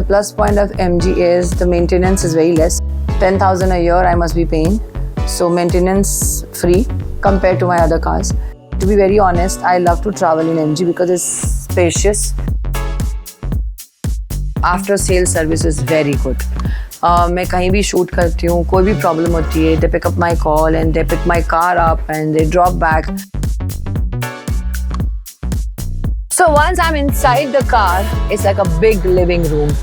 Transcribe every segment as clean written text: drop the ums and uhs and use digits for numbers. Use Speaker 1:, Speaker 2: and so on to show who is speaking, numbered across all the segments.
Speaker 1: the plus point of MG is the maintenance is very less. 10,000 a year I must be paying. So maintenance free compared to my other cars. To be very honest, I love to travel in MG because it's spacious. After sales service is very good. मैं कहीं भी shoot करती हूँ, कोई भी problem होती है, they pick up my call and they pick my car up and they drop back. So once I'm inside the car, it's like a big living room.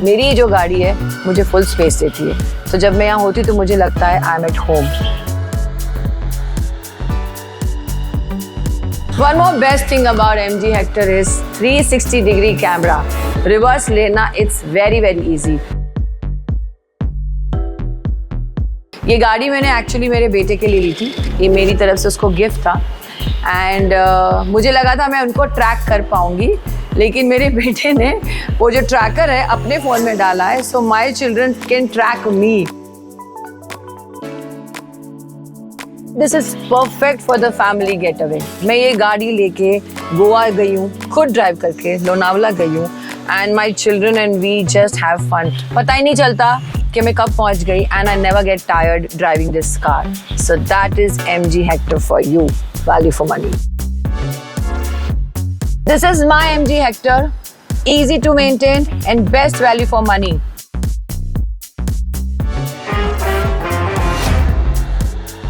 Speaker 1: मेरी जो गाड़ी है मुझे फुल स्पेस देती है, तो जब मैं यहाँ होती तो मुझे लगता है I am at home. One more best thing about MG Hector is 360-degree camera. Reverse लेना it's very easy. ये गाड़ी मैंने एक्चुअली मेरे बेटे के लिए ली थी. ये मेरी तरफ से उसको गिफ्ट था एंड मुझे लगा था मैं उनको ट्रैक कर पाऊंगी, लेकिन मेरे बेटे ने वो जो ट्रैकर है अपने फ़ोन में डाला है, so my children can track me. This is perfect for the family getaway. मैं ये गाड़ी लेके गोवा गई हूँ, खुद ड्राइव करके लोनावला गई हूँ and my children and we just have fun. पता ही नहीं चलता कि मैं कब पहुँच गई and I never get tired driving this car. So that is MG Hector for you. Value for money. This is my MG Hector. Easy to maintain and best value for money.